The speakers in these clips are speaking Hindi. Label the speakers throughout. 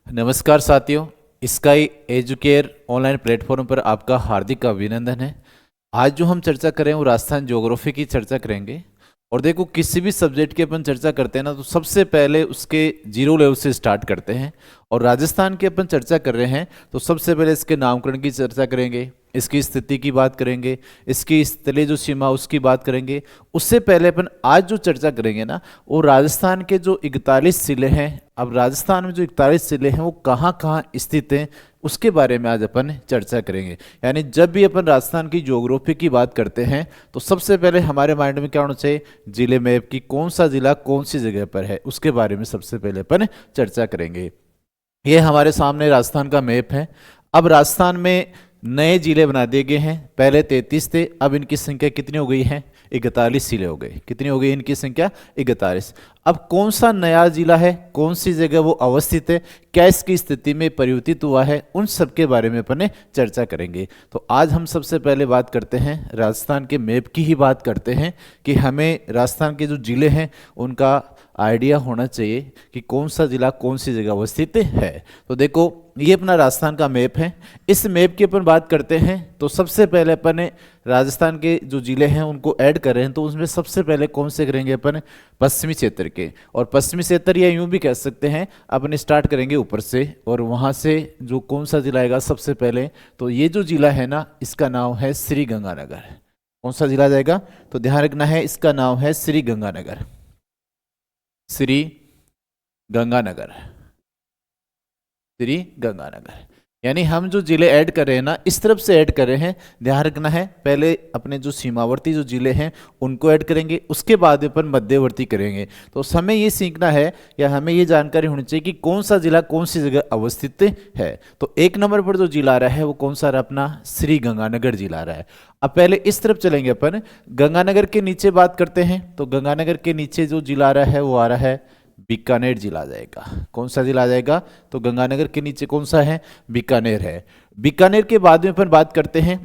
Speaker 1: नमस्कार साथियों, स्काई एजुकेयर ऑनलाइन प्लेटफॉर्म पर आपका हार्दिक अभिनंदन है। आज जो हम चर्चा करें वो राजस्थान ज्योग्राफी की चर्चा करेंगे। और देखो, किसी भी सब्जेक्ट की अपन चर्चा करते हैं ना, तो सबसे पहले उसके जीरो लेवल से स्टार्ट करते हैं। और राजस्थान की अपन चर्चा कर रहे हैं तो सबसे पहले इसके नामकरण की चर्चा करेंगे, इसकी स्थिति की बात करेंगे, इसकी स्थलीय जो सीमा उसकी बात करेंगे। उससे पहले अपन आज जो चर्चा करेंगे ना, वो राजस्थान के जो 41 जिले हैं। अब राजस्थान में जो 41 जिले हैं वो कहाँ कहाँ स्थित हैं, उसके बारे में आज अपन चर्चा करेंगे। यानी जब भी अपन राजस्थान की ज्योग्राफी की बात करते हैं तो सबसे पहले हमारे माइंड में क्या होना चाहिए, जिले मैप की कौन सा जिला कौन सी जगह पर है, उसके बारे में सबसे पहले अपन चर्चा करेंगे। ये हमारे सामने राजस्थान का मैप है। अब राजस्थान में नए जिले बना दिए गए हैं। पहले 33 थे, अब इनकी संख्या कितनी हो गई है, 41 जिले हो गए। कितनी हो गई इनकी संख्या, 41। अब कौन सा नया जिला है, कौन सी जगह वो अवस्थित है, क्या इसकी स्थिति में परिवर्तित हुआ है, उन सब के बारे में अपन चर्चा करेंगे। तो आज हम सबसे पहले बात करते हैं राजस्थान के मैप की ही बात करते हैं कि हमें राजस्थान के जो जिले हैं उनका आइडिया होना चाहिए कि कौन सा जिला कौन सी जगह अवस्थित है। तो देखो, ये अपना राजस्थान का मैप है। इस मैप की अपन बात करते हैं तो सबसे पहले अपन राजस्थान के जो जिले हैं उनको ऐड कर रहे हैं। तो उसमें सबसे पहले कौन से करेंगे अपन, पश्चिमी क्षेत्र के। और पश्चिमी क्षेत्र या यूं भी कह सकते हैं, अपन स्टार्ट करेंगे ऊपर से और वहां से जो कौन सा जिला आएगा सबसे पहले, तो ये जो जिला है ना, इसका नाम है श्री गंगानगर। कौन सा जिला जाएगा, तो ध्यान रखना है, इसका नाम है श्री गंगानगर। श्री गंगानगर, श्री गंगानगर। यानी हम जो जिले ऐड कर रहे हैं ना, इस तरफ से ऐड कर रहे हैं। ध्यान रखना है, पहले अपने जो सीमावर्ती जो जिले हैं उनको ऐड करेंगे, उसके बाद अपन मध्यवर्ती करेंगे। तो हमें ये सीखना है या हमें ये जानकारी होनी चाहिए कि कौन सा जिला कौन सी जगह अवस्थित है। तो 1 नंबर पर जो जिला आ रहा है वो कौन सा रहा, अपना श्री गंगानगर जिला आ रहा है। अब पहले इस तरफ चलेंगे अपन, गंगानगर के नीचे बात करते हैं। तो गंगानगर के नीचे जो जिला आ रहा है वो आ रहा है बीकानेर जिला आ जाएगा। कौन सा जिला आ जाएगा, तो गंगानगर के नीचे कौन सा है, बीकानेर है। बीकानेर के बाद में अपन बात करते हैं,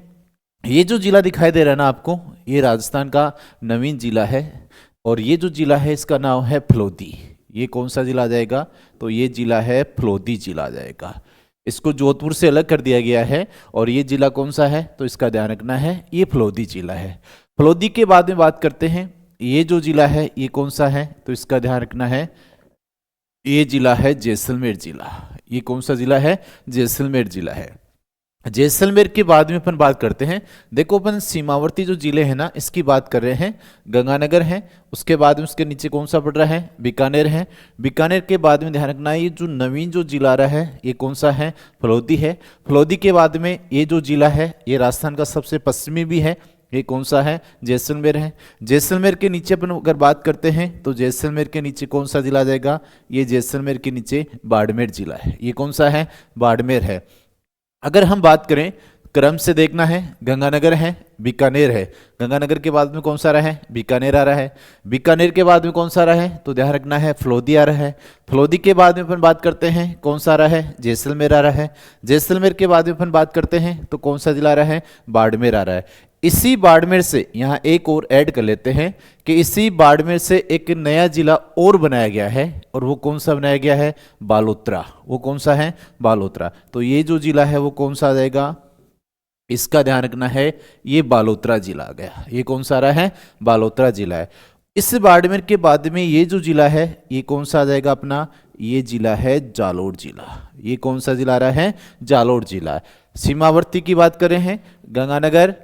Speaker 1: ये जो जिला दिखाई दे रहा है ना आपको, ये राजस्थान का नवीन जिला है। और ये जो जिला है इसका नाम है फलोदी। ये कौन सा जिला आ जाएगा, तो ये जिला है फलोदी जिला आ जाएगा। इसको जोधपुर से अलग कर दिया गया है। और ये जिला कौन सा है, तो इसका ध्यान रखना है, ये फलोदी जिला है। फलोदी के बाद में बात करते हैं, ये जो जिला है ये कौन सा है, तो इसका ध्यान रखना है, ये जिला है जैसलमेर जिला। ये कौन सा जिला है, जैसलमेर जिला है। जैसलमेर के बाद में अपन बात करते हैं। देखो, अपन सीमावर्ती जो जिले हैं ना, इसकी बात कर रहे हैं। गंगानगर है, उसके बाद में उसके नीचे कौन सा पड़ रहा है, बीकानेर है। बीकानेर के बाद में ध्यान रखना है, ये जो नवीन जो जिला आ रहा है ये कौन सा है, फलोदी है। फलोदी के बाद में ये जो जिला है ये राजस्थान का सबसे पश्चिमी भी है, ये कौन सा है, जैसलमेर है। जैसलमेर के नीचे अपन अगर बात करते हैं तो जैसलमेर के नीचे कौन सा जिला आ जाएगा, ये जैसलमेर के नीचे बाड़मेर जिला है। ये कौन सा है, बाड़मेर है। अगर हम बात करें क्रम से देखना है, गंगानगर है, बीकानेर है। गंगानगर के बाद में कौन सा आ रहा है, बीकानेर आ रहा है। बीकानेर के बाद में कौन सा आ रहा है, तो ध्यान रखना है, फलोदी आ रहा है। फलोदी के बाद में अपन बात करते हैं कौन सा आ रहा है, जैसलमेर आ रहा है। जैसलमेर के बाद में अपन बात करते हैं तो कौन सा जिला आ रहा है, बाड़मेर आ रहा है। इसी बाड़मेर से यहाँ एक और ऐड कर लेते हैं कि इसी बाड़मेर से एक नया जिला और बनाया गया है। और वो कौन सा बनाया गया है, बालोतरा। वो कौन सा है, बालोतरा। तो ये जो जिला है वो कौन सा आ जाएगा, इसका ध्यान रखना है, ये बालोतरा जिला आ गया। ये कौन सा आ रहा है, बालोतरा जिला है। इस बाड़मेर के बाद में ये जो जिला है ये कौन सा आ जाएगा अपना, ये जिला है जालोर जिला। ये कौन सा जिला आ रहा है, जालोर जिला। सीमावर्ती की बात करें हैं, गंगानगर,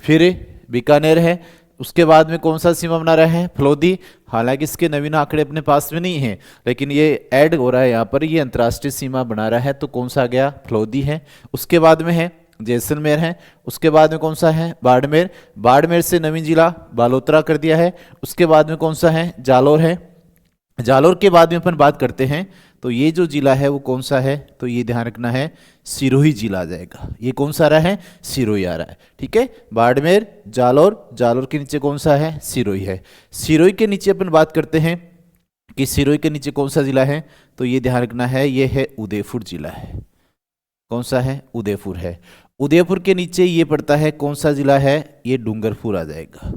Speaker 1: फिर बीकानेर है, उसके बाद में कौन सा सीमा बना रहा है, फलोदी। हालांकि इसके नवीन आंकड़े अपने पास में नहीं है, लेकिन ये ऐड हो रहा है यहाँ पर, ये अंतर्राष्ट्रीय सीमा बना रहा है। तो कौन सा आ गया, फलोदी है। उसके बाद में है जैसलमेर है, उसके बाद में कौन सा है, बाड़मेर। बाड़मेर से नवीन जिला बालोतरा कर दिया है। उसके बाद में कौन सा है, जालोर है। जालोर के बाद में अपन बात करते हैं तो ये जो जिला है वो कौन सा है, तो ये ध्यान रखना है, सिरोही जिला आ जाएगा। ये कौन सा आ रहा है, सिरोही आ रहा है। ठीक है, बाड़मेर, जालोर, जालोर के नीचे कौन सा है, सिरोही है। सिरोही के नीचे अपन बात करते हैं कि सिरोही के नीचे कौन सा जिला है, तो ये ध्यान रखना है, ये है उदयपुर जिला है। कौन सा है, उदयपुर है। उदयपुर के नीचे ये पड़ता है, कौन सा जिला है, ये डूंगरपुर आ जाएगा।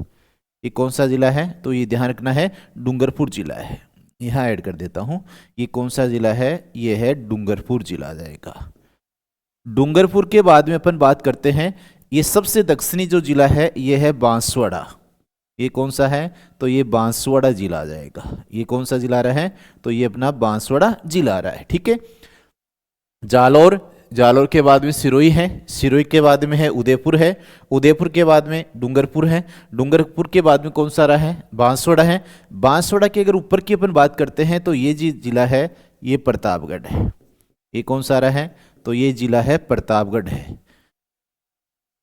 Speaker 1: ये कौन सा जिला है, तो ये ध्यान रखना है, डूंगरपुर जिला है। यहाँ ऐड कर देता हूँ। ये कौन सा जिला है? ये है डूंगरपुर जिला आ जाएगा। डूंगरपुर के बाद में अपन बात करते हैं, ये सबसे दक्षिणी जो जिला है ये है बांसवाड़ा। ये कौन सा है? तो ये बांसवाड़ा जिला आ जाएगा। ये कौन सा जिला आ रहा है? तो ये अपना बांसवाड़ा जिला आ रहा है। ठीक है। जालौर, जालौर के बाद में सिरोही है, सिरोही के बाद में है उदयपुर है, उदयपुर के बाद में डूंगरपुर है, डूंगरपुर के बाद में कौन सा रहा है? बांसवाड़ा है। बांसवाड़ा के अगर ऊपर की अपन बात करते हैं तो ये जी जिला है ये प्रतापगढ़ है। ये कौन सा रहा है? तो ये जिला है प्रतापगढ़ है।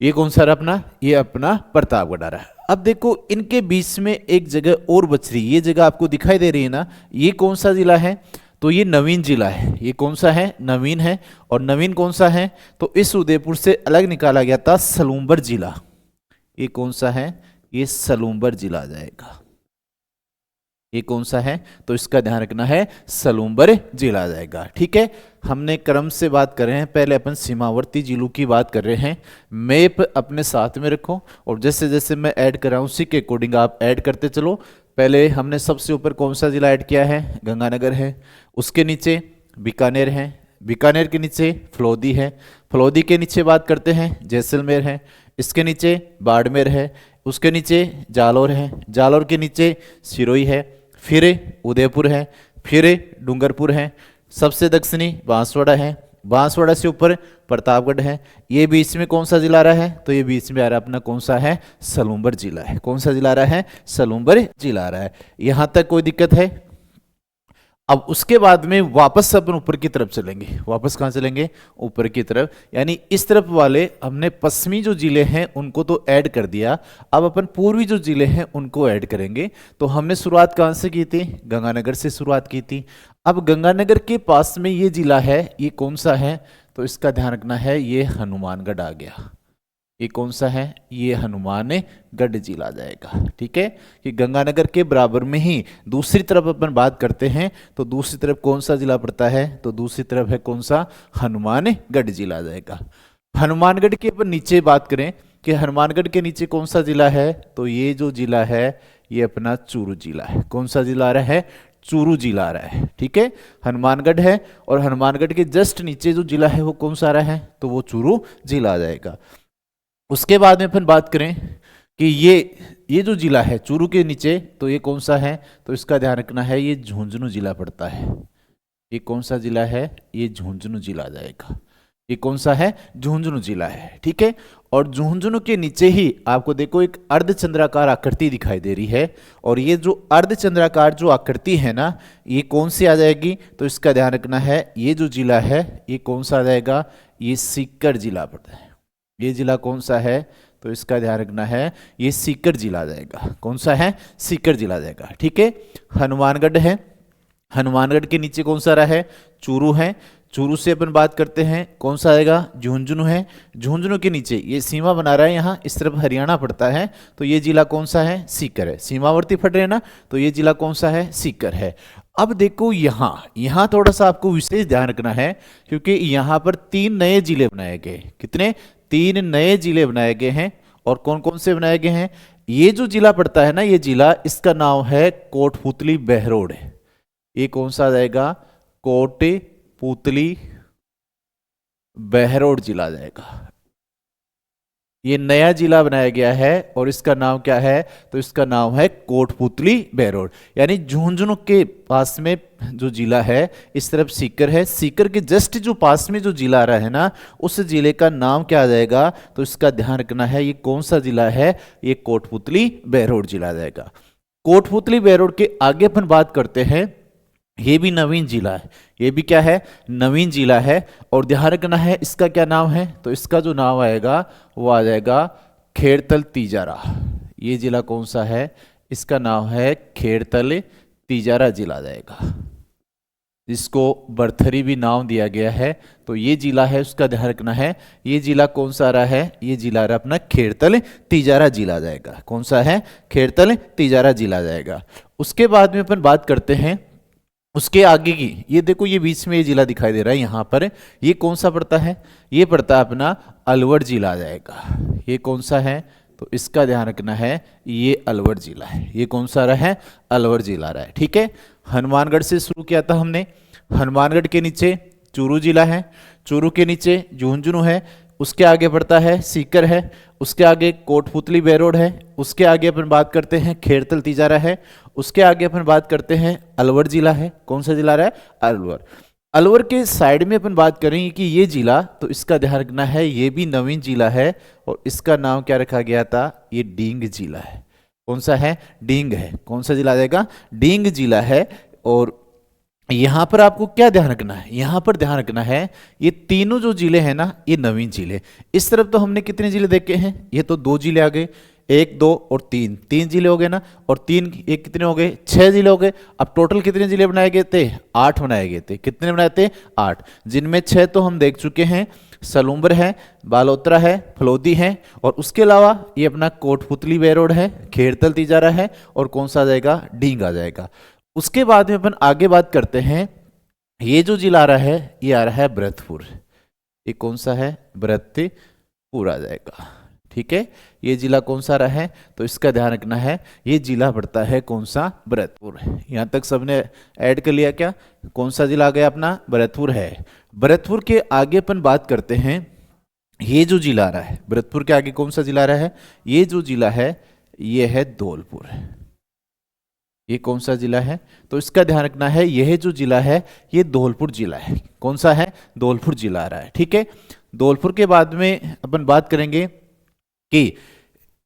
Speaker 1: ये कौन सा रहा अपना? ये अपना प्रतापगढ़ आ रहा है। अब देखो इनके बीच में एक जगह और बच रही है, ये जगह आपको दिखाई दे रही है ना, ये कौन सा जिला है? तो ये नवीन जिला है। ये कौन सा है? नवीन है। और नवीन कौन सा है? तो इस उदयपुर से अलग निकाला गया था सलूम्बर जिला। ये कौन सा है? ये सलूम्बर जिला आ जाएगा। ये कौन सा है? तो इसका ध्यान रखना है, सलूम्बर जिला आ जाएगा। ठीक है। हमने क्रम से बात कर रहे हैं, पहले अपन सीमावर्ती जिलों की बात कर रहे हैं। मैप अपने साथ में रखो और जैसे जैसे मैं ऐड कर रहा हूं उसी के अकॉर्डिंग आप ऐड करते चलो। पहले हमने सबसे ऊपर कौन सा जिला ऐड किया है? गंगानगर है। उसके नीचे बीकानेर है, बीकानेर के नीचे फलोदी है, फलोदी के नीचे बात करते हैं जैसलमेर है, इसके नीचे बाड़मेर है, उसके नीचे जालौर है, जालौर के नीचे सिरोही है, फिर उदयपुर है, फिर डूंगरपुर है, सबसे दक्षिणी बांसवाड़ा है, बांसवाड़ा से ऊपर प्रतापगढ़ है। ये बीच में कौन सा जिला आ रहा है? तो ये बीच में आ रहा है अपना कौन सा है? सलूम्बर जिला है। कौन सा जिला आ रहा है? सलूम्बर जिला आ रहा है। यहां तक कोई दिक्कत है? अब उसके बाद में वापस अपन ऊपर की तरफ चलेंगे। वापस कहाँ चलेंगे? ऊपर की तरफ, यानी इस तरफ वाले हमने पश्चिमी जो जिले हैं उनको तो ऐड कर दिया, अब अपन पूर्वी जो जिले हैं उनको ऐड करेंगे। तो हमने शुरुआत कहाँ से की थी? गंगानगर से शुरुआत की थी। अब गंगानगर के पास में ये जिला है, ये कौन सा है? तो इसका ध्यान रखना है, ये हनुमानगढ़ आ गया। ये कौन सा है? ये हनुमानगढ़ जिला आ जाएगा। ठीक है। कि गंगानगर के बराबर में ही दूसरी तरफ अपन बात करते हैं तो दूसरी तरफ कौन सा जिला पड़ता है? तो दूसरी तरफ है कौन सा? हनुमानगढ़ जिला आ जाएगा। हनुमानगढ़ के अपन नीचे बात करें कि हनुमानगढ़ के नीचे कौन सा जिला है? तो ये जो जिला है ये अपना चूरू जिला है। कौन सा जिला आ रहा है? चूरू जिला आ रहा है। ठीक है। हनुमानगढ़ है और हनुमानगढ़ के जस्ट नीचे जो जिला है वो कौन सा आ रहा है? तो वो चूरू जिला आ जाएगा। उसके बाद में अपन बात करें कि ये जो जिला है चूरू के नीचे, तो ये कौन सा है? तो इसका ध्यान रखना है, ये झुंझुनू जिला पड़ता है। ये कौन सा जिला है? ये झुंझुनू जिला आ जाएगा। ये कौन सा है? झुंझुनू जिला है। ठीक है। और झुंझुनू के नीचे ही आपको देखो एक अर्धचंद्राकार आकृति दिखाई दे रही है, और ये जो अर्धचंद्राकार जो आकृति है ना, ये कौन सी आ जाएगी? तो इसका ध्यान रखना है, ये जो जिला है ये कौन सा आ जाएगा? ये सीकर जिला पड़ता है। ये जिला कौन सा है? तो इसका ध्यान रखना है, ये सीकर जिला आ जाएगा। कौन सा है? सीकर जिला आ जाएगा। ठीक है। हनुमानगढ़ है, हनुमानगढ़ के नीचे कौन सा रहा है? चूरू है। चूरू से अपन बात करते हैं कौन सा आएगा? झुंझुनू है। झुंझुनू के नीचे ये सीमा बना रहा है, यहाँ इस तरफ हरियाणा पड़ता है, तो ये जिला कौन सा है? सीकर है। सीमावर्ती फट रहे हैं ना, तो ये जिला कौन सा है? सीकर है। अब देखो यहाँ थोड़ा सा आपको विशेष ध्यान रखना है, क्योंकि यहाँ पर 3 नए जिले बनाए गए। कितने? 3 नए जिले बनाए गए हैं। और कौन कौन से बनाए गए हैं? ये जो जिला पड़ता है ना, ये जिला, इसका नाम है कोटपुतली बहरोड। ये कौन सा आ जाएगा? कोटपुतली बहरोड जिला आ जाएगा। ये नया जिला बनाया गया है और इसका नाम क्या है? तो इसका नाम है कोटपुतली बहरोड। यानी झुंझुनू के पास में जो जिला है इस तरफ सीकर है, सीकर के जस्ट जो पास में जो जिला आ रहा है ना, उस जिले का नाम क्या आ जाएगा? तो इसका ध्यान रखना है, ये कौन सा जिला है? ये कोटपुतली बहरोड जिला आ जाएगा। कोटपुतली बहरोड के आगे अपन बात करते हैं, ये भी नवीन जिला है। ये भी क्या है? नवीन जिला है। और ध्यान रखना है इसका क्या नाम है? तो इसका जो नाम आएगा वो आ जाएगा खेड़तल तीजारा। ये जिला कौन सा है? इसका नाम है खेड़तल तीजारा जिला आ जाएगा, जिसको बरथरी भी नाम दिया गया है। तो ये जिला है, उसका ध्यान रखना है। ये जिला कौन सा आ रहा है? ये जिला आ रहा है अपना खेड़तल तीजारा जिला आ जाएगा। कौन सा है? खेड़तल तीजारा जिला आ जाएगा। उसके बाद में अपन बात करते हैं उसके आगे की, ये देखो ये बीच में ये जिला दिखाई दे रहा है यहाँ पर, ये कौन सा पड़ता है? ये पड़ता है अपना अलवर जिला आ जाएगा। ये कौन सा है? तो इसका ध्यान रखना है ये अलवर जिला है। ये कौन सा रहा है? अलवर जिला रहा है। ठीक है, हनुमानगढ़ से शुरू किया था हमने। हनुमानगढ़ के नीचे चूरू जिला है, चूरू के नीचे झुंझुनू है, उसके आगे बढ़ता है सीकर है, उसके आगे कोटपुतली बेरोड है, उसके आगे अपन बात करते हैं खेड़तल तिजारा है, उसके आगे अपन बात करते हैं अलवर जिला है। कौन सा जिला रहा है? अलवर। अलवर के साइड में अपन बात करेंगे कि ये जिला, तो इसका ध्यान रखना है ये भी नवीन जिला है और इसका नाम क्या रखा गया था? ये डींग जिला है। कौन सा है? डींग है। कौन सा जिला आ जाएगा? डींग जिला है। और यहां पर आपको क्या ध्यान रखना है? यहां पर ध्यान रखना है ये तीनों जो जिले हैं ना, ये नवीन जिले। इस तरफ तो हमने कितने जिले देखे हैं? ये तो 2 जिले आ गए, 1 2 और 3, 3 जिले हो गए ना, और 3 एक कितने हो गए? 6 जिले हो गए। अब टोटल कितने जिले बनाए गए थे? 8 बनाए गए थे। कितने बनाए थे? 8, जिनमें 6 तो हम देख चुके हैं, सलूम्बर है, बालोतरा है, फलोदी है, और उसके अलावा ये अपना कोटपुतली बेरोड है, खेड़तल तिजारा है, और कौन सा आ जाएगा? डींग आ जाएगा। उसके बाद में अपन आगे बात करते हैं, ये जो जिला आ रहा है ये आ रहा है भरतपुर। ये कौन सा है? भरतपुर आ जाएगा। ठीक है, ये जिला कौन सा रहा है? तो इसका ध्यान रखना है ये जिला पड़ता है कौन सा? भरतपुर। यहां तक सबने ऐड कर लिया क्या? कौन सा जिला आ गया अपना? भरतपुर है। भरतपुर के आगे अपन बात करते हैं, ये जो जिला आ रहा है, भरतपुर के आगे कौन सा जिला आ रहा है? ये जो जिला है ये है धौलपुर। ये कौन सा जिला है? तो इसका ध्यान रखना है यह जो जिला है ये धौलपुर जिला है। कौन सा है? धौलपुर जिला आ रहा है। ठीक है, धौलपुर के बाद में अपन बात करेंगे कि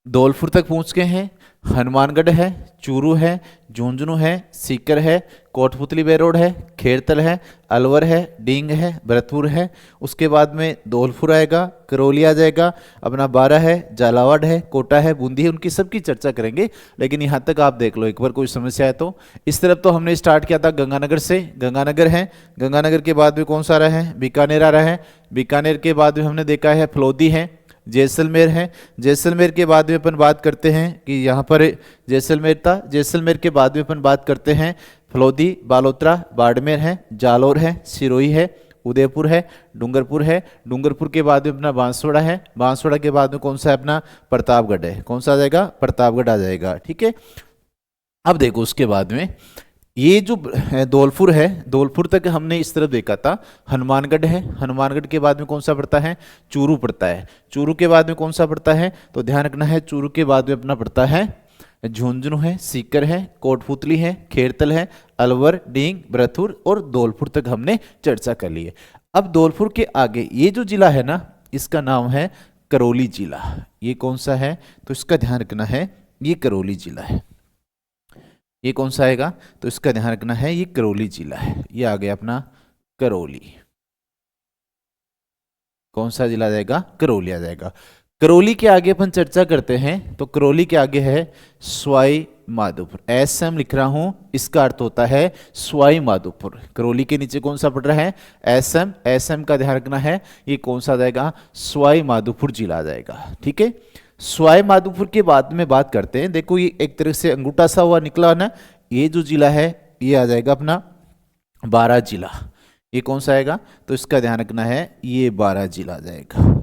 Speaker 1: धौलपुर तक पहुंच गए हैं, हनुमानगढ़ है, चूरू है, झुंझुनू है, सीकर है, कोटपुतली बेरोड है, खेड़तल है, अलवर है, डींग है, भरतपुर है। उसके बाद में धौलपुर आएगा, करौली आ जाएगा, अपना बारा है, झालावाड़ है, कोटा है, बूंदी है, उनकी सबकी चर्चा करेंगे। लेकिन यहाँ तक आप देख लो एक बार, कोई समस्या है तो। इस तरफ तो हमने स्टार्ट किया था गंगानगर से, गंगानगर है, गंगानगर के बाद में कौन सा आ रहा है? बीकानेर आ रहा है, बीकानेर के बाद में हमने देखा है फलोदी है, जैसलमेर है, जैसलमेर के बाद में अपन बात करते हैं कि यहाँ पर जैसलमेर था, जैसलमेर के बाद में अपन बात करते हैं फलोदी, बालोतरा, बाड़मेर है, जालौर है, सिरोही है, उदयपुर है, डूंगरपुर है, डूंगरपुर के बाद में अपना बांसवाड़ा है, बांसवाड़ा के बाद में कौन सा है अपना? प्रतापगढ़ है। कौन सा आ जाएगा? प्रतापगढ़ आ जाएगा। ठीक है, अब देखो उसके बाद में ये जो धौलपुर है, धौलपुर तक हमने इस तरफ देखा था, हनुमानगढ़ है, हनुमानगढ़ के बाद में कौन सा पड़ता है? चूरू पड़ता है। चूरू के बाद में कौन सा पड़ता है? तो ध्यान रखना है चूरू के बाद में अपना पड़ता है झुंझुनू है, सीकर है, कोटपुतली है, खेड़तल है, अलवर, डींग, भरतपुर और धौलपुर तक हमने चर्चा कर ली है। अब धौलपुर के आगे ये जो जिला है ना, इसका नाम है करौली जिला। ये कौन सा है? तो इसका ध्यान रखना है ये करौली जिला है। ये कौन सा आएगा? तो इसका ध्यान रखना है ये करौली जिला है। ये आ गया अपना करौली। कौन सा जिला आ जाएगा? करौली आ जाएगा। करौली के आगे अपन चर्चा करते हैं, तो करौली के आगे है सवाई माधोपुर। एसएम लिख रहा हूं, इसका अर्थ होता है सवाई माधोपुर। करौली के नीचे कौन सा पड़ रहा है? एसएम। एसएम का ध्यान रखना है ये कौन सा आ जाएगा? सवाई माधोपुर जिला आ जाएगा। ठीक है, सवाई माधोपुर के बाद में बात करते हैं। देखो ये एक तरह से अंगूठा सा हुआ निकला ना, ये जो जिला है ये आ जाएगा अपना बारां जिला। ये कौन सा आएगा? तो इसका ध्यान रखना है ये बारां जिला आ जाएगा।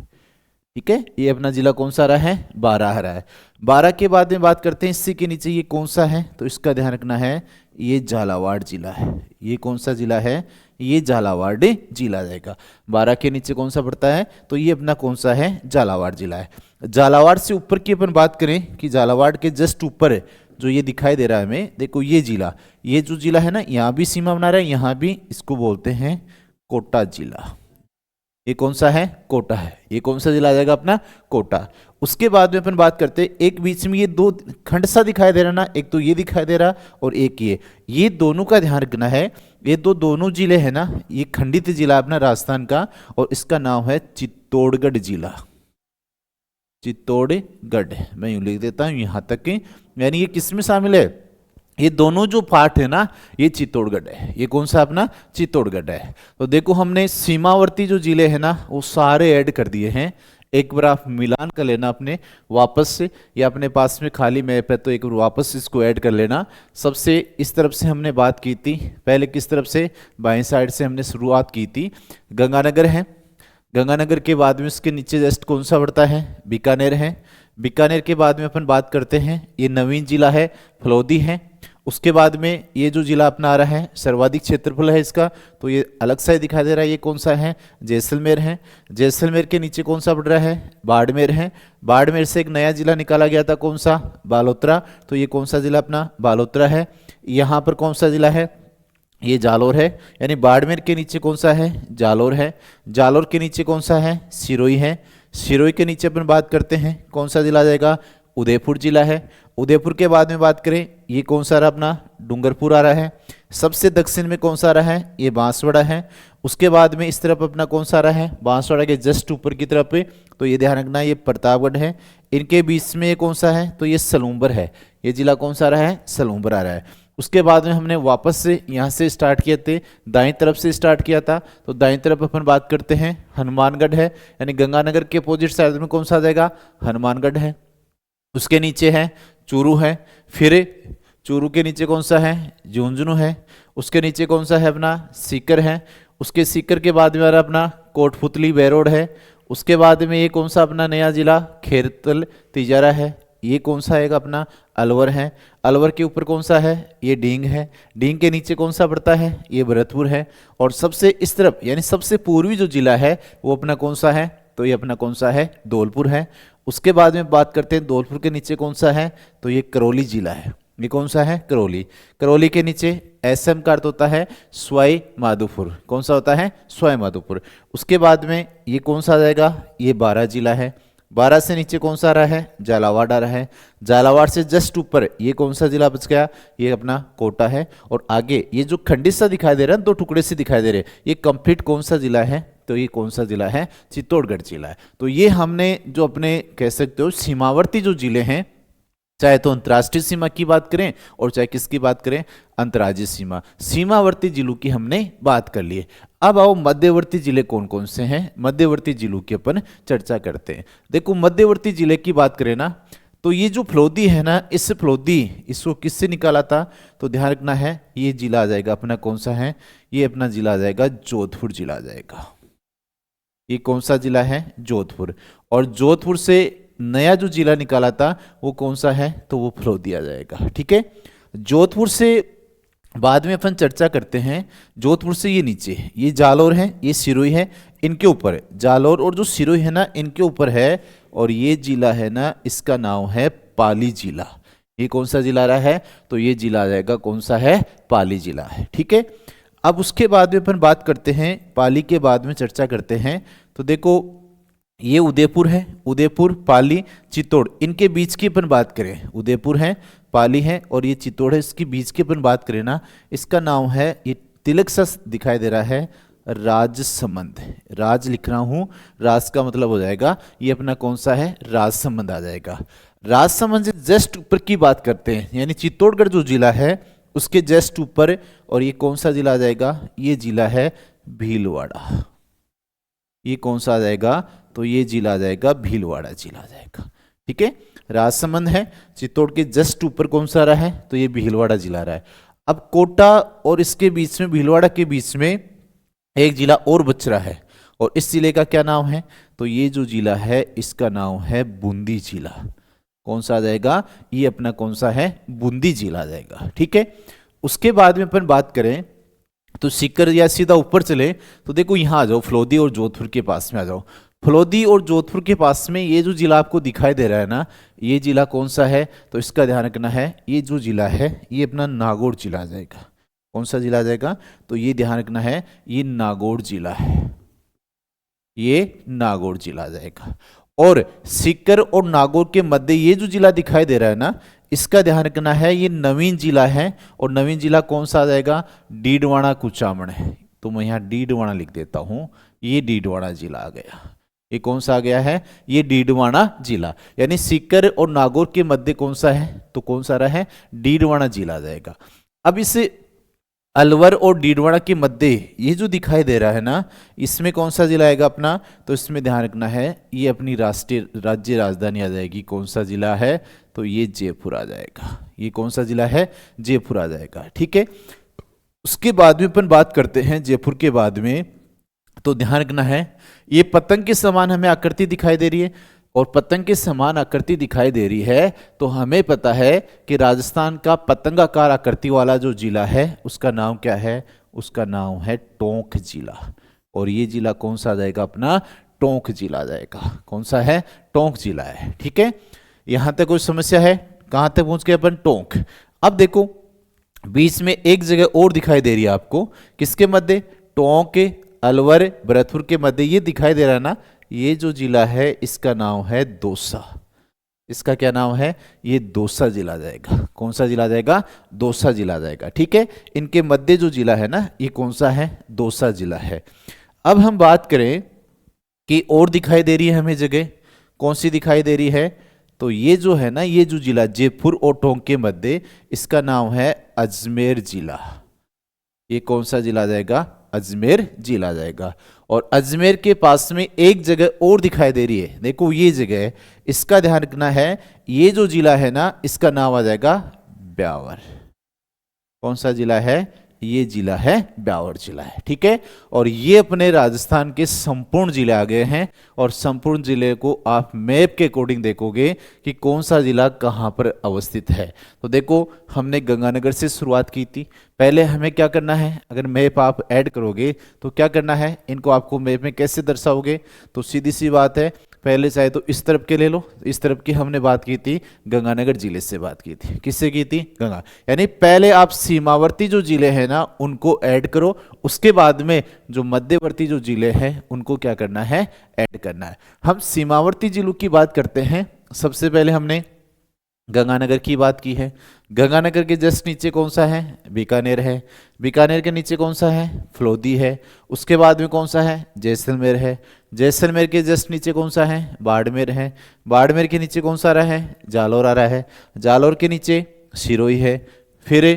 Speaker 1: ठीक है, ये अपना जिला कौन सा रहा है? बारां आ रहा है। बारां के बाद में बात करते हैं इसी के नीचे ये कौन सा है? तो इसका ध्यान रखना है ये झालावाड़ जिला है। ये कौन सा जिला है? ये झालावाड़ जिला जाएगा। बारां के नीचे कौन सा पड़ता है? तो ये अपना कौन सा है? झालावाड़ जिला है। झालावाड़ से ऊपर की अपन बात करें कि झालावाड़ के जस्ट ऊपर जो ये दिखाई दे रहा है हमें, देखो ये जिला, ये जो जिला है ना, यहाँ भी सीमा बना रहा है, यहाँ भी, इसको बोलते हैं कोटा जिला। ये कौन सा है? कोटा है। ये कौन सा जिला आ जाएगा अपना? कोटा। उसके बाद में अपन बात करते हैं, एक बीच में ये 2 खंड सा दिखाई दे रहा ना, एक तो ये दिखाई दे रहा और एक ये दोनों का ध्यान रखना है। ये दोनों जिले हैं ना, ये खंडित जिला अपना राजस्थान का, और इसका नाम है चित्तौड़गढ़ जिला। चित्तौड़गढ़, मैं यूं लिख देता हूं यहां तक कि, यानी ये किस में शामिल है? ये दोनों जो पार्ट है ना, ये चित्तौड़गढ़ है। ये कौन सा अपना? चित्तौड़गढ़ है। तो देखो हमने सीमावर्ती जो जिले हैं ना, वो सारे ऐड कर दिए हैं। एक बार आप मिलान कर लेना अपने वापस से, या अपने पास में खाली मैप है तो एक बार वापस इसको ऐड कर लेना। सबसे इस तरफ से हमने बात की थी, पहले किस तरफ से? बाएं साइड से हमने शुरुआत की थी। गंगानगर है, गंगानगर के बाद में उसके नीचे जस्ट कौन सा पड़ता है? बीकानेर है, बीकानेर के बाद में अपन बात करते हैं, ये नवीन जिला है, फलोदी है। उसके बाद में ये जो जिला अपना आ रहा है, सर्वाधिक क्षेत्रफल है इसका, तो ये अलग सा ही दिखाई दे रहा है, ये कौन सा है, जैसलमेर है। जैसलमेर के नीचे कौन सा पड़ रहा है, बाड़मेर है। बाड़मेर से एक नया जिला निकाला गया था, कौन सा, बालोतरा, तो ये कौन सा जिला अपना, बालोतरा है। यहाँ पर कौन सा जिला है, ये जालोर है, यानी बाड़मेर के नीचे कौन सा है, जालोर है। जालोर के नीचे कौन सा है, सिरोही है। सिरोही के नीचे अपन बात करते हैं, कौन सा जिला आ जाएगा, उदयपुर जिला है। उदयपुर के बाद में बात करें, ये कौन सा रहा अपना, डूंगरपुर आ रहा है। सबसे दक्षिण में कौन सा आ रहा है, ये बांसवाड़ा है। उसके बाद में इस तरफ अपना कौन सा आ रहा है, बांसवाड़ा के जस्ट ऊपर की तरफ पे, तो ये ध्यान रखना, ये प्रतापगढ़ है। इनके बीच में ये कौन सा है, तो ये सलूम्बर है। ये जिला कौन सा आ रहा है, सलूम्बर आ रहा है। उसके बाद में हमने वापस से यहाँ से स्टार्ट किए थे, दाईं तरफ से स्टार्ट किया था, तो दाईं तरफ अपन बात करते हैं, हनुमानगढ़ है, यानी गंगानगर के अपोजिट साइड में कौन सा आ जाएगा, हनुमानगढ़ है। उसके नीचे है चूरू है, फिर चूरू के नीचे कौन सा है, झुंझुनू है। उसके नीचे कौन सा है अपना, सीकर है। उसके सीकर के बाद में आ रहा अपना कोटपुतली बेरोड है। उसके बाद में ये कौन सा अपना नया जिला, खेरतल तिजारा है। ये कौन सा है अपना, अलवर है। अलवर के ऊपर कौन सा है, ये डींग है। डींग के नीचे कौन सा पड़ता है, ये भरतपुर है। और सबसे इस तरफ यानी सबसे पूर्वी जो जिला है वो अपना कौन सा है, तो ये अपना कौन सा है, धौलपुर है। उसके बाद में बात करते हैं, धौलपुर के नीचे कौन सा है, तो ये करौली जिला है। ये कौन सा है, करौली। करौली के नीचे एसएम का अर्थ होता है सवाई माधोपुर। कौन सा होता है, सवाई माधोपुर। उसके बाद में ये कौन सा आ जाएगा, ये बारां जिला है। बारां से नीचे कौन सा आ रहा है, झालावाड़ आ रहा है। झालावाड़ से जस्ट ऊपर ये कौन सा जिला बच गया, ये अपना कोटा है। और आगे ये जो खंडित सा दिखाई दे रहा है, दो टुकड़े से दिखाई दे रहे हैं, ये कंप्लीट कौन सा जिला है, तो ये कौन सा जिला है, चित्तौड़गढ़ जिला है। तो ये हमने जो अपने कह सकते हो सीमावर्ती जो जिले हैं, चाहे तो अंतर्राष्ट्रीय सीमा की बात करें और चाहे किसकी बात करें, अंतर्राज्यीय सीमा, सीमावर्ती जिलों की हमने बात कर ली है। अब आओ मध्यवर्ती जिले कौन कौन से हैं, मध्यवर्ती जिलों की अपन चर्चा करते हैं। देखो मध्यवर्ती जिले की बात करें ना, तो ये जो फलोदी है ना, इस फलोदी इसको किससे निकाला था, तो ध्यान रखना है, ये जिला आ जाएगा अपना कौन सा है, ये अपना जिला आ जाएगा जोधपुर जिला आ जाएगा। ये कौन सा जिला है, जोधपुर। और जोधपुर से नया जो जिला निकाला था वो कौन सा है, तो वो फलोदी आ जाएगा। ठीक है, जोधपुर से बाद में अपन चर्चा करते हैं। जोधपुर से ये नीचे ये जालोर है, ये सिरोही है, इनके ऊपर जालोर और जो सिरोही है ना, इनके ऊपर है। और ये जिला है ना, इसका नाम है पाली जिला। ये कौन सा जिला रहा है, तो ये जिला आ जाएगा कौन सा है, पाली जिला है। ठीक है, अब उसके बाद में अपन बात करते हैं, पाली के बाद में चर्चा करते हैं। तो देखो ये उदयपुर है, उदयपुर, पाली, चित्तौड़, इनके बीच की अपन बात करें, उदयपुर है, पाली है और ये चित्तौड़ है, इसके बीच की अपन बात करें ना, इसका नाम है, ये तिलक सा दिखाई दे रहा है, राजसमंद। राज लिख रहा हूं, राज का मतलब हो जाएगा ये अपना कौन सा है, राजसमंद आ जाएगा। राजसमंद से जस्ट ऊपर की बात करते हैं, यानी चित्तौड़गढ़ जो जिला है उसके जस्ट ऊपर, और ये कौन सा जिला आ जाएगा, ये जिला है भीलवाड़ा। ये कौन सा आ जाएगा, तो ये जिला आ जाएगा भीलवाड़ा जिला आ जाएगा। ठीक है, राजसमंद है, चित्तौड़ के जस्ट ऊपर कौन सा आ रहा है, तो ये भीलवाड़ा जिला आ रहा है। अब कोटा और इसके बीच में, भीलवाड़ा के बीच में एक जिला और बच रहा है, और इस जिले का क्या नाम है, तो ये जो जिला है इसका नाम है बूंदी जिला। कौन सा आ जाएगा, ये अपना कौन सा है, बूंदी जिला आ जाएगा। ठीक है, उसके बाद में अपन बात करें तो सीकर या सीधा ऊपर चले तो देखो यहाँ आ जाओ, फलोदी और जोधपुर के पास में आ जाओ। फलोदी और जोधपुर के पास में ये जो जिला आपको दिखाई दे रहा है ना, ये जिला कौन सा है, तो इसका ध्यान रखना है, ये जो जिला है ये अपना नागौर जिला आ जाएगा। कौन सा जिला आ जाएगा, तो ये ध्यान रखना है, ये नागौर जिला है, ये नागौर जिला आ जाएगा। और सीकर और नागौर के मध्य ये जो जिला दिखाई दे रहा है ना, इसका ध्यान रखना है, ये नवीन जिला है। और नवीन जिला कौन सा आ जाएगा, डीडवाना कुचामन है। तो मैं यहाँ डीडवाना लिख देता हूं, ये डीडवाना जिला आ गया। ये कौन सा आ गया है, ये डीडवाना जिला, यानी सीकर और नागौर के मध्य कौन सा है, तो कौन सा रहा है, डीडवाना जिला आ जाएगा। अब इसे अलवर और डीडवाना के मध्य ये जो दिखाई दे रहा है ना, इसमें कौन सा जिला आएगा अपना, तो इसमें ध्यान रखना है, ये अपनी राज्य राजधानी आ जाएगी। कौन सा जिला है, तो ये जयपुर आ जाएगा। ये कौन सा जिला है, जयपुर आ जाएगा। ठीक है, उसके बाद में अपन बात करते हैं जयपुर के बाद में, तो ध्यान रखना है, ये पतंग के समान हमें आकृति दिखाई दे रही है, और पतंग के समान आकृति दिखाई दे रही है, तो हमें पता है कि राजस्थान का पतंगाकार आकृति वाला जो जिला है उसका नाम क्या है, उसका नाम है टोंक जिला। और ये जिला कौन सा आ जाएगा अपना, टोंक जिला आ जाएगा। कौन सा है, टोंक जिला है। ठीक है, यहां तक कोई समस्या है, कहां तक पहुंच गए अपन, टोंक। अब देखो बीच में एक जगह और दिखाई दे रही है आपको, किसके मध्य, टोंक, अलवर, भरतपुर के मध्य ये दिखाई दे रहा है ना, ये जो जिला है इसका नाम है दौसा। इसका क्या नाम है, ये दौसा जिला आ जाएगा। कौन सा जिला आ जाएगा, दौसा जिला आ जाएगा। ठीक है, इनके मध्य जो जिला है ना ये कौन सा है, दौसा जिला है। अब हम बात करें कि और दिखाई दे रही है हमें जगह, कौन सी दिखाई दे रही है, तो ये जो है ना, ये जो जिला जयपुर और टोंक के मध्य, इसका नाम है अजमेर जिला। ये कौन सा जिला आ जाएगा, अजमेर जिला आ जाएगा। और अजमेर के पास में एक जगह और दिखाई दे रही है, देखो ये जगह है, इसका ध्यान रखना है, ये जो जिला है ना इसका नाम आ जाएगा ब्यावर। कौन सा जिला है, ये जिला है ब्यावर जिला है। ठीक है, और ये अपने राजस्थान के संपूर्ण जिले आ गए हैं, और संपूर्ण जिले को आप मैप के अकॉर्डिंग देखोगे कि कौन सा जिला कहां पर अवस्थित है। तो देखो हमने गंगानगर से शुरुआत की थी, पहले हमें क्या करना है, अगर मैप आप ऐड करोगे तो क्या करना है, इनको आपको मैप में कैसे दर्शाओगे, तो सीधी सी बात है, पहले चाहे तो इस तरफ के ले लो, इस तरफ की हमने बात की थी गंगानगर जिले से बात की थी, किससे की थी, गंगा, यानी पहले आप सीमावर्ती जो जिले हैं ना उनको ऐड करो, उसके बाद में जो मध्यवर्ती जो जिले हैं उनको क्या करना है, ऐड करना है। हम सीमावर्ती जिलों की बात करते हैं, सबसे पहले हमने गंगानगर की बात की है, गंगानगर के जस्ट नीचे कौन सा है, बीकानेर है, बीकानेर के नीचे कौन सा है, फलोदी है, उसके बाद में कौन सा है, जैसलमेर है, जैसलमेर के जस्ट नीचे कौन सा है, बाड़मेर है, बाड़मेर के नीचे कौन सा आ रहा है, जालौर आ रहा है, जालौर के नीचे सिरोही है, फिर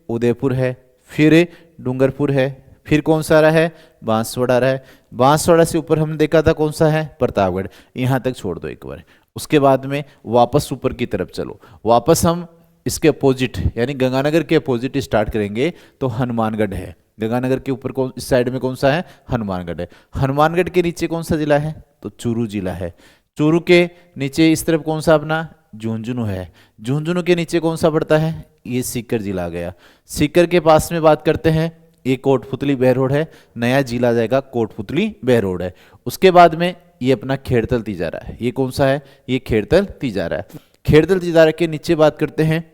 Speaker 1: उदयपुर है, फिर डूंगरपुर है, फिर कौन सा आ रहा है, बांसवाड़ा आ रहा है, बांसवाड़ा से ऊपर हमने देखा था कौन सा है, प्रतापगढ़। यहाँ तक छोड़ दो एक बार, उसके बाद में वापस ऊपर की तरफ चलो, वापस हम इसके अपोजिट यानी गंगानगर के अपोजिट स्टार्ट करेंगे तो हनुमानगढ़ है, गंगानगर के ऊपर कौन, इस साइड में कौन सा है, हनुमानगढ़ है, हनुमानगढ़ के नीचे कौन सा जिला है, तो चूरू जिला है, चूरू के नीचे इस तरफ कौन सा अपना, झुंझुनू है, झुंझुनू के नीचे कौन सा पड़ता है, ये सीकर जिला आ गया, सीकर के पास में बात करते हैं, ये कोटपुतली बहरोड है, नया जिला जाएगा कोटपुतली बहरोड है, उसके बाद में ये अपना खेड़तल तिजारा है, ये कौन सा है, ये खेड़तल तिजारा है, खेड़तल तिजारा के नीचे बात करते हैं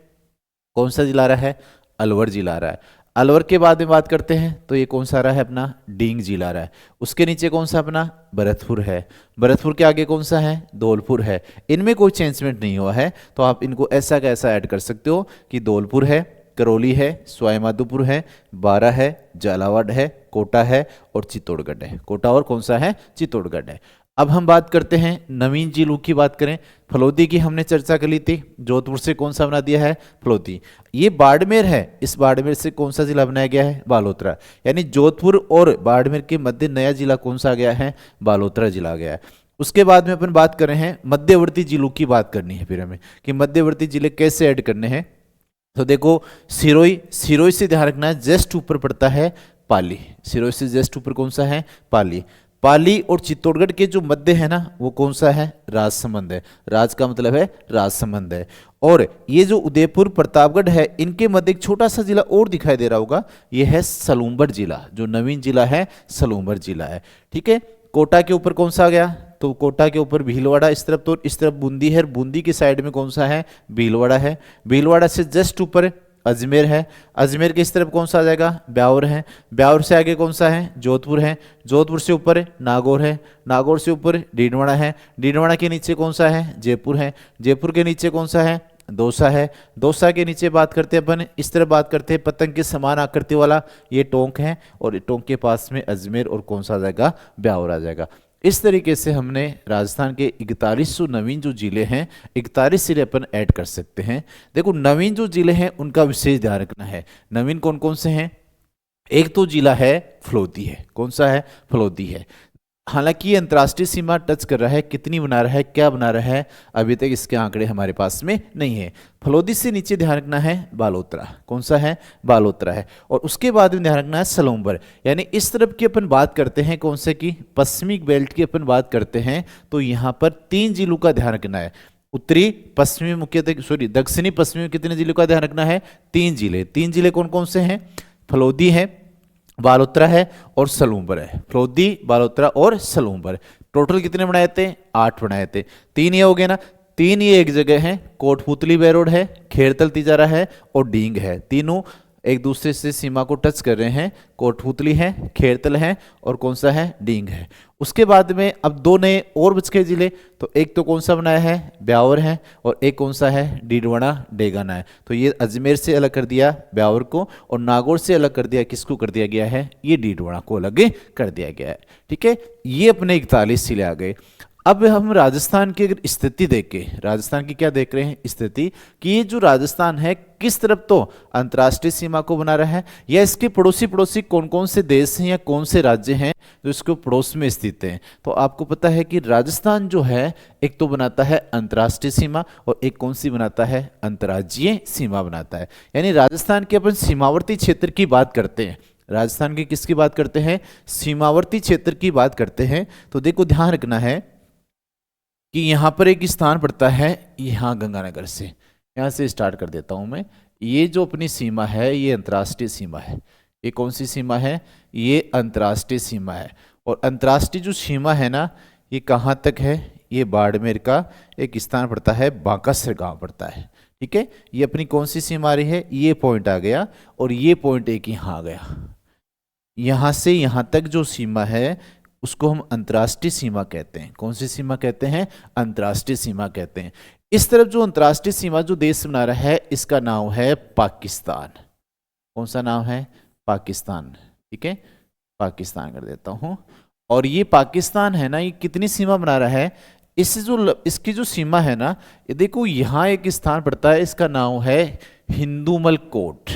Speaker 1: कौन सा जिला आ रहा है, अलवर जिला आ रहा है, अलवर के बाद में बात करते हैं तो ये कौन सा आ रहा है अपना, डींग जिला आ रहा है, उसके नीचे कौन सा अपना, भरतपुर है, भरतपुर के आगे कौन सा है, धौलपुर है, इनमें कोई चेंजमेंट नहीं हुआ है, तो आप इनको ऐसा कैसा ऐड कर सकते हो कि धौलपुर है, करौली है, सवाईमाधोपुर है, बारा है, झालावाड़ है, कोटा है और चित्तौड़गढ़ है, कोटा और कौन सा है, चित्तौड़गढ़ है। अब हम बात करते हैं नवीन जिलों की बात करें, फलोदी की हमने चर्चा कर ली थी, जोधपुर से कौन सा बना दिया है, फलोदी, ये बाड़मेर है, इस बाड़मेर से कौन सा जिला बनाया गया है, बालोतरा, यानी जोधपुर और बाड़मेर के मध्य नया जिला कौन सा आ गया है, बालोतरा जिला आ गया है। उसके बाद में अपन बात कर रहे हैं मध्यवर्ती जिलों की बात करनी है फिर हमें कि मध्यवर्ती जिले कैसे ऐड करने हैं, तो देखो सिरोही, सिरोही से ध्यान रखना है जस्ट ऊपर पड़ता है पाली, सिरोही से जस्ट ऊपर कौन सा है, पाली, पाली और चित्तौड़गढ़ के जो मध्य है ना वो कौन सा है, राजसमंद है, राज का मतलब है राजसमंद है, और ये जो उदयपुर प्रतापगढ़ है इनके मध्य एक छोटा सा जिला और दिखाई दे रहा होगा, ये है सलूम्बर जिला, जो नवीन जिला है सलूम्बर जिला है। ठीक है, कोटा के ऊपर कौन सा आ गया, तो कोटा के ऊपर भीलवाड़ा, इस तरफ तो इस तरफ बूंदी है, बूंदी की साइड में कौन सा है, भीलवाड़ा है, भीलवाड़ा से जस्ट ऊपर अजमेर है, अजमेर के इस तरफ कौन सा आ जाएगा, ब्यावर है, ब्यावर से आगे कौन सा है, जोधपुर है, जोधपुर से ऊपर नागौर है, नागौर से ऊपर डीडवाड़ा है, डीडवाड़ा के नीचे कौन सा है, जयपुर है, जयपुर के नीचे कौन सा है, दौसा है, दौसा के नीचे बात करते हैं अपन, इस तरफ बात करते हैं पतंग के समान आकृति वाला ये टोंक है, और टोंक के पास में अजमेर और कौन सा आ जाएगा, ब्यावर आ जाएगा। इस तरीके से हमने राजस्थान के 4100 नवीन जो जिले हैं 41 जिले अपन ऐड कर सकते हैं। देखो नवीन जो जिले हैं उनका विशेष ध्यान रखना है, नवीन कौन कौन से हैं, एक तो जिला है फलोदी है, कौन सा है, फलोदी है, हालांकि ये अंतर्राष्ट्रीय सीमा टच कर रहा है, कितनी बना रहा है, क्या बना रहा है, अभी तक इसके आंकड़े हमारे पास में नहीं है। फलोदी से नीचे ध्यान रखना है बालोतरा, कौन सा है, बालोतरा है। और उसके बाद में ध्यान रखना है सलोम्बर, यानी इस तरफ की अपन बात करते हैं, कौन से की, पश्चिमी बेल्ट की अपन बात करते हैं, तो यहाँ पर 3 जिलों का ध्यान रखना है। उत्तरी पश्चिमी मुख्यतः सॉरी दक्षिणी पश्चिमी में कितने जिलों का ध्यान रखना है, 3 जिले। 3 जिले कौन कौन से हैं, फलोदी है, बालोतरा है और सलूम्बर है। फलोदी, बालोतरा और सलूम्बर, टोटल कितने बनाए थे, 8 बनाए थे। 3 ये हो गए ना, 3 ये एक जगह है, कोटपुतली बैरोड है, खेरतल तिजारा है और डींग है। तीनों एक दूसरे से सीमा को टच कर रहे हैं, कोटपुतली है, खेरतल है और कौन सा है, डींग है। उसके बाद में अब 2 नए और बच गए जिले, तो एक तो कौन सा बनाया है, ब्यावर है, और एक कौन सा है, डीडवाना डेगाना है। तो ये अजमेर से अलग कर दिया ब्यावर को, और नागौर से अलग कर दिया, किसको कर दिया गया है, ये डीडवाना को अलग कर दिया गया है। ठीक है, ये अपने 41 जिले आ गए। अब हम राजस्थान की अगर स्थिति देखें, राजस्थान की क्या देख रहे हैं स्थिति, कि ये जो राजस्थान है किस तरफ तो अंतर्राष्ट्रीय सीमा को बना रहा है, या इसके पड़ोसी पड़ोसी कौन कौन से देश हैं या कौन से राज्य हैं जो इसके पड़ोस में स्थित हैं। तो आपको पता है कि राजस्थान जो है एक तो बनाता है अंतर्राष्ट्रीय सीमा, और एक कौन सी बनाता है, अंतर्राज्यीय सीमा बनाता है। यानी राजस्थान के अपन सीमावर्ती क्षेत्र की बात करते हैं, राजस्थान के किसकी बात करते हैं, सीमावर्ती क्षेत्र की बात करते हैं। तो देखो ध्यान रखना है कि यहाँ पर एक स्थान पड़ता है, यहाँ गंगानगर से, यहाँ से स्टार्ट कर देता हूँ मैं। ये जो अपनी सीमा है ये अंतर्राष्ट्रीय सीमा है। ये कौन सी सीमा है, ये अंतर्राष्ट्रीय सीमा है। और अंतर्राष्ट्रीय जो सीमा है ना, ये कहाँ तक है, ये बाड़मेर का एक स्थान पड़ता है, बांकासर गांव पड़ता है। ठीक है, ये अपनी कौन सी सीमा आ रही है, ये पॉइंट आ गया, और ये पॉइंट एक यहाँ आ गया। यहाँ से यहाँ तक जो सीमा है उसको हम अंतर्राष्ट्रीय सीमा कहते हैं। कौन सी सीमा कहते हैं, अंतर्राष्ट्रीय सीमा कहते हैं। इस तरफ जो अंतर्राष्ट्रीय सीमा जो देश बना रहा है इसका नाम है पाकिस्तान। कौन सा नाम है, पाकिस्तान। ठीक है, पाकिस्तान कर देता हूं। और ये पाकिस्तान है ना, ये कितनी सीमा बना रहा है, इसकी जो सीमा है ना, ये देखो यहाँ एक स्थान पड़ता है, इसका नाम है हिंदूमल कोट।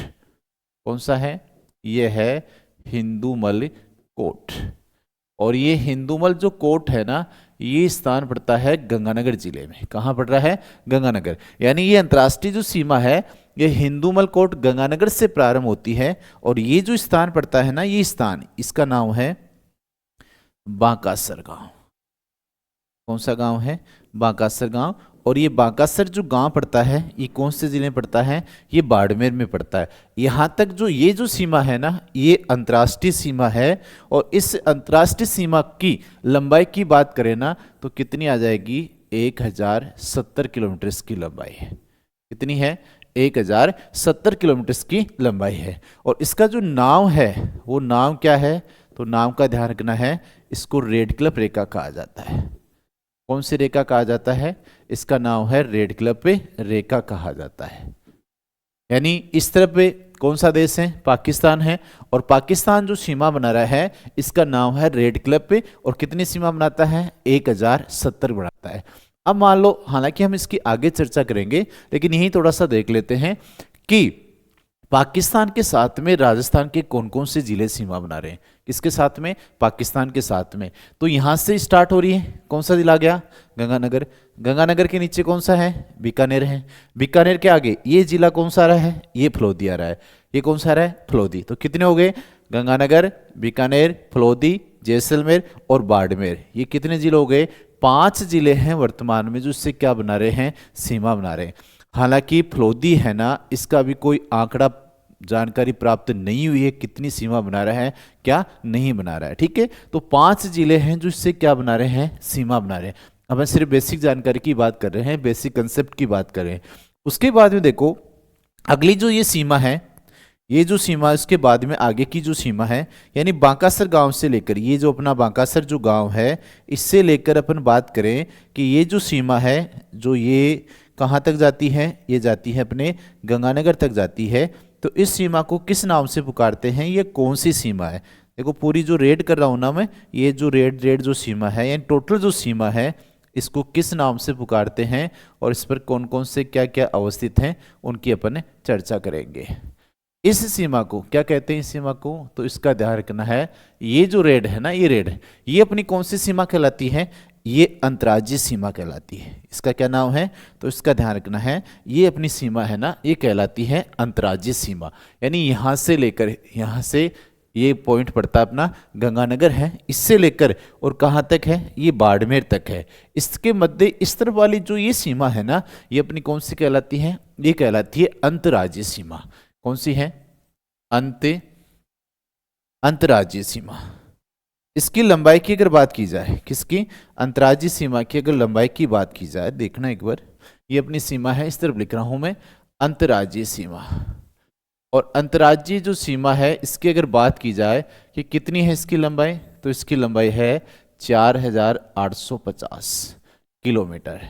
Speaker 1: कौन सा है, ये है हिंदूमल कोट। और ये हिंदूमल जो कोट है ना, ये स्थान पड़ता है गंगानगर जिले में। कहाँ पड़ रहा है, गंगानगर। यानी ये अंतर्राष्ट्रीय जो सीमा है ये हिंदूमल कोट गंगानगर से प्रारंभ होती है, और ये जो स्थान पड़ता है ना, ये स्थान, इसका नाम है बांकासर गांव। कौन सा गांव है, बांकासर गांव। और ये बांकासर जो गांव पड़ता है ये कौन से जिले में पड़ता है, ये बाड़मेर में पड़ता है। यहाँ तक जो ये जो सीमा है ना, ये अंतर्राष्ट्रीय सीमा है। और इस अंतर्राष्ट्रीय सीमा की लंबाई की बात करें ना, तो कितनी आ जाएगी, 1070 किलोमीटर की लंबाई है। कितनी है, 1070 किलोमीटर की लंबाई है। और इसका जो नाम है वो नाम क्या है, तो नाम का ध्यान रखना है, इसको रेड क्लिफ रेखा कहा जाता है। कौन सी रेखा कहा जाता है, इसका नाम है रेड क्लिफ रेखा कहा जाता है। यानी इस तरफ पे कौन सा देश है, पाकिस्तान है, और पाकिस्तान जो सीमा बना रहा है इसका नाम है रेड क्लिफ, और कितनी सीमा बनाता है, 1070 बनाता है। अब मान लो, हालांकि हम इसकी आगे चर्चा करेंगे, लेकिन यही थोड़ा सा देख लेते हैं कि पाकिस्तान के साथ में राजस्थान के कौन कौन से जिले सीमा बना रहे हैं। किसके साथ में, पाकिस्तान के साथ में। तो यहां से स्टार्ट हो रही है, कौन सा जिला गया, गंगानगर। गंगानगर के नीचे कौन सा है, बीकानेर है। बीकानेर के आगे ये जिला कौन सा आ रहा है, ये फलोदी आ रहा है। ये कौन सा आ रहा है, फलोदी। तो कितने हो गए, गंगानगर, बीकानेर, फलोदी, जैसलमेर और बाड़मेर। ये कितने जिले हो गए, 5 जिले हैं वर्तमान में जो इससे क्या बना रहे हैं, सीमा बना रहे हैं। हालांकि फलोदी है ना, इसका भी कोई आंकड़ा जानकारी प्राप्त नहीं हुई है, कितनी सीमा बना रहा है, क्या नहीं बना रहा है। ठीक है, तो 5 जिले हैं जो इससे क्या बना रहे हैं, सीमा बना रहे हैं। अब हम सिर्फ बेसिक जानकारी की बात कर रहे हैं, बेसिक कंसेप्ट की बात कर रहे हैं। उसके बाद में देखो अगली जो ये सीमा है, ये जो सीमा, इसके बाद में आगे की जो सीमा है, यानी बांकासर गांव से लेकर, ये जो अपना बांकासर जो गांव है, इससे लेकर अपन बात करें कि ये जो सीमा है, जो ये कहाँ तक जाती है, ये जाती है अपने गंगानगर तक जाती है। तो इस सीमा को किस नाम से पुकारते हैं, ये कौन सी सीमा है। देखो पूरी जो रेड कर रहा हूं ना मैं, ये जो रेड जो सीमा है, यानी टोटल जो सीमा है, इसको किस नाम से पुकारते हैं और इस पर कौन कौन से क्या क्या अवस्थित हैं, उनकी अपन चर्चा करेंगे। इस सीमा को क्या कहते हैं, इस सीमा को, तो इसका ध्यान रखना है, ये जो रेड है ना, ये रेड है, ये अपनी कौन सी सीमा कहलाती है, ये अंतर्राज्यीय सीमा कहलाती है। इसका क्या नाम है, तो इसका ध्यान रखना है, ये अपनी सीमा है ना, ये कहलाती है अंतर्राज्यीय सीमा। यानी यहां से लेकर, यहां से ये पॉइंट पड़ता है अपना गंगानगर है, इससे लेकर और कहाँ तक है, ये बाड़मेर तक है। इसके मध्य इस तरफ वाली जो ये सीमा है ना, ये अपनी कौन सी कहलाती है, ये कहलाती है अंतर्राज्यीय सीमा। कौन सी है, अंतर्राज्यीय सीमा। इसकी लंबाई की अगर बात की जाए, किसकी, अंतर्राज्यीय सीमा की अगर लंबाई की बात की जाए, देखना एक बार, ये अपनी सीमा है, इस तरफ लिख रहा हूं मैं, अंतर्राज्यीय सीमा। और अंतर्राज्यीय जो सीमा है, इसकी अगर बात की जाए कि कितनी है इसकी लंबाई, तो इसकी लंबाई है 4850 किलोमीटर।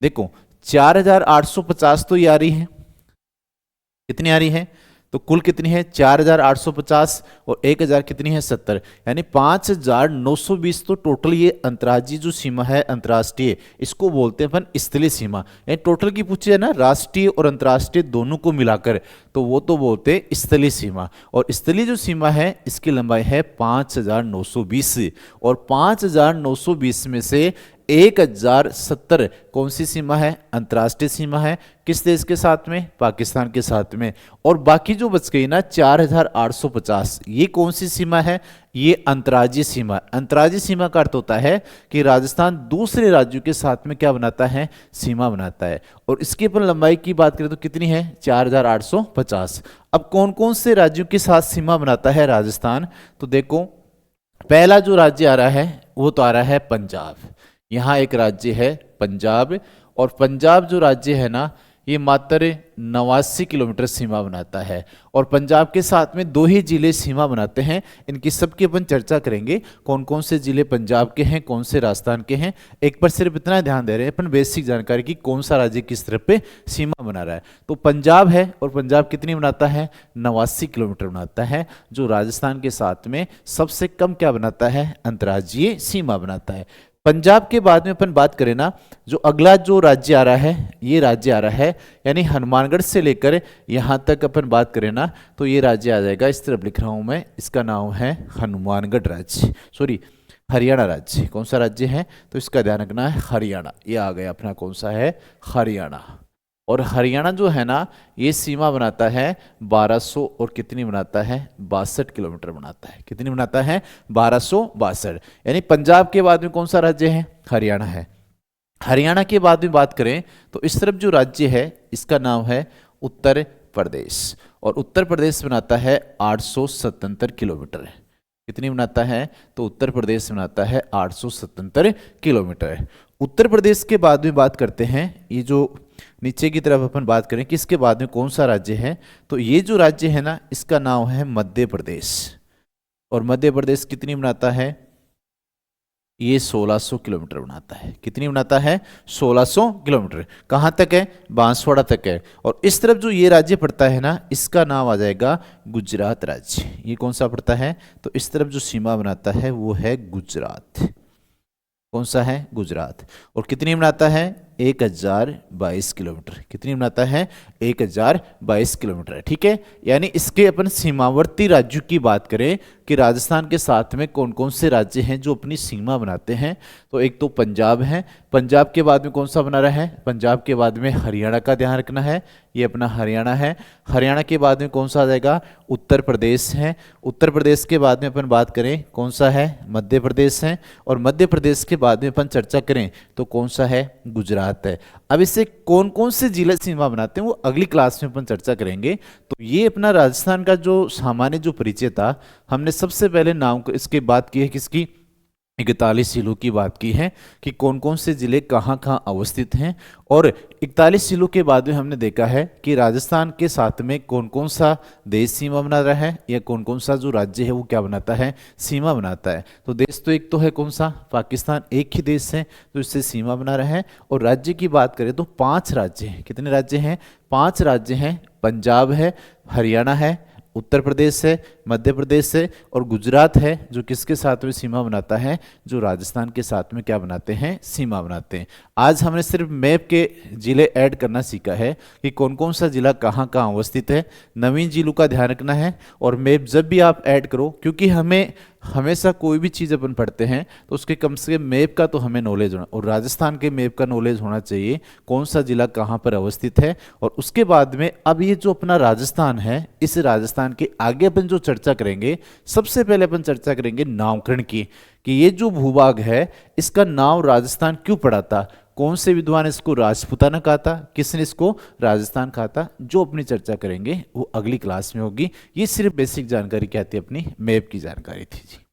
Speaker 1: देखो 4850 तो ये आ रही है, कितनी आ रही है, तो कुल कितनी है 4850 और 1000 कितनी है 70, यानी 5920 तो टोटल ये अंतर्राज्यीय जो सीमा है अंतर्राष्ट्रीय, इसको बोलते हैं अपन स्थलीय सीमा। यानी टोटल की पूछी है ना, राष्ट्रीय और अंतर्राष्ट्रीय दोनों को मिलाकर, तो वो तो बोलते हैं स्थलीय सीमा। और स्थलीय जो सीमा है इसकी लंबाई है 5920, और 5920 में से 1070 कौन सी सीमा है, अंतर्राष्ट्रीय सीमा है। किस देश के साथ में, पाकिस्तान के साथ में। और बाकी जो बच गई ना 4850, ये कौन सी सीमा है, ये अंतर्राज्यीय सीमा। अंतर्राज्यीय सीमा का अर्थ होता है कि राजस्थान दूसरे राज्यों के साथ में क्या बनाता है, सीमा बनाता है। और इसकी अपन लंबाई की बात करें तो कितनी है, 4850। अब कौन कौन से राज्यों के साथ सीमा बनाता है राजस्थान, तो देखो पहला जो राज्य आ रहा है वो तो आ रहा है पंजाब। यहाँ एक राज्य है पंजाब, और पंजाब जो राज्य है ना, ये मात्र 89 किलोमीटर सीमा बनाता है। और पंजाब के साथ में 2 ही जिले सीमा बनाते हैं, इनकी सबकी अपन चर्चा करेंगे, कौन कौन से जिले पंजाब के हैं, कौन से राजस्थान के हैं। एक पर सिर्फ इतना ध्यान दे रहे हैं अपन बेसिक जानकारी की, कौन सा राज्य किस तरफ पे सीमा बना रहा है। तो पंजाब है, और पंजाब कितनी बनाता है, 89 किलोमीटर बनाता है, जो राजस्थान के साथ में सबसे कम क्या बनाता है, अंतर्राज्यीय सीमा बनाता है। पंजाब के बाद में अपन बात करें ना, जो अगला जो राज्य आ रहा है, ये राज्य आ रहा है, यानी हनुमानगढ़ से लेकर यहाँ तक अपन बात करें ना, तो ये राज्य आ जाएगा, इस तरफ लिख रहा हूँ मैं, इसका नाम है हनुमानगढ़ राज्य, सॉरी हरियाणा राज्य। कौन सा राज्य है, तो इसका ध्यान रखना है, हरियाणा। ये आ गया अपना कौन सा है, हरियाणा। और हरियाणा जो है ना, ये सीमा बनाता है 1200 और कितनी बनाता है, 62 किलोमीटर बनाता है। कितनी बनाता है, 1262। यानी पंजाब के बाद में कौन सा राज्य है, हरियाणा है। हरियाणा के बाद में बात करें तो इस तरफ जो राज्य है इसका नाम है उत्तर प्रदेश, और उत्तर प्रदेश बनाता है 877 किलोमीटर। कितनी बनाता है, तो उत्तर प्रदेश बनाता है 877 किलोमीटर। उत्तर प्रदेश के बाद में बात करते हैं, ये जो नीचे की तरफ अपन बात करें कि इसके बाद में कौन सा राज्य है, तो ये जो राज्य है ना, इसका नाम है मध्य प्रदेश। और मध्य प्रदेश कितनी बनाता है, ये 1600 किलोमीटर बनाता है। कितनी बनाता है, 1600 किलोमीटर। कहाँ तक है, बांसवाड़ा तक है। और इस तरफ जो ये राज्य पड़ता है ना, इसका नाम आ जाएगा गुजरात राज्य। ये कौन सा पड़ता है, तो इस तरफ जो सीमा बनाता है वो है गुजरात। कौन सा है, गुजरात। और कितनी बनाता है, 1022 किलोमीटर। कितनी बनाता है, 1022 किलोमीटर। ठीक है, यानी इसके अपन सीमावर्ती राज्यों की बात करें कि राजस्थान के साथ में कौन कौन से राज्य हैं जो अपनी सीमा बनाते हैं, तो एक तो पंजाब है, पंजाब के बाद में कौन सा बना रहा है, पंजाब के बाद में हरियाणा का ध्यान रखना है, ये अपना हरियाणा है। हरियाणा के बाद में कौन सा आ जाएगा, उत्तर प्रदेश है। उत्तर प्रदेश के बाद में अपन बात करें कौन सा है, मध्य प्रदेश है। और मध्य प्रदेश के बाद में अपन चर्चा करें तो कौन सा है, गुजरात है। अब इससे कौन कौन से जिले सीमा बनाते हैं वो अगली क्लास में अपन चर्चा करेंगे। तो ये अपना राजस्थान का जो सामान्य जो परिचय था, हमने सबसे पहले नाम को इसके बात की है किसकी, 41 जिलों की बात की है कि कौन कौन से जिले कहाँ कहाँ अवस्थित हैं। और 41 जिलों के बाद में हमने देखा है कि राजस्थान के साथ में कौन कौन सा देश सीमा बना रहा है, या कौन कौन सा जो राज्य है वो क्या बनाता है, सीमा बनाता है। तो देश तो एक तो है कौन सा, पाकिस्तान, एक ही देश है तो इससे सीमा बना रहा है। और राज्य की बात करें तो 5 राज्य हैं। कितने राज्य हैं, 5 राज्य हैं। पंजाब है, हरियाणा है, उत्तर प्रदेश है, मध्य प्रदेश है और गुजरात है, जो किसके साथ में सीमा बनाता है, जो राजस्थान के साथ में क्या बनाते हैं, सीमा बनाते हैं। आज हमने सिर्फ मैप के जिले ऐड करना सीखा है कि कौन कौन सा जिला कहाँ कहाँ अवस्थित है। नवीन जिलों का ध्यान रखना है और मैप जब भी आप ऐड करो, क्योंकि हमें हमेशा कोई भी चीज़ अपन पढ़ते हैं तो उसके कम से कम मैप का तो हमें नॉलेज होना, और राजस्थान के मैप का नॉलेज होना चाहिए, कौन सा जिला कहाँ पर अवस्थित है। और उसके बाद में अब ये जो अपना राजस्थान है, इस राजस्थान के आगे अपन जो चर्चा करेंगे, सबसे पहले अपन चर्चा करेंगे नामकरण की, कि ये जो भूभाग है इसका नाम राजस्थान क्यों पड़ा था, कौन से विद्वान इसको राजपूताना कहा था, किसने इसको राजस्थान कहा था। जो अपनी चर्चा करेंगे वो अगली क्लास में होगी। ये सिर्फ बेसिक जानकारी क्या थी, अपनी मैप की जानकारी थी जी।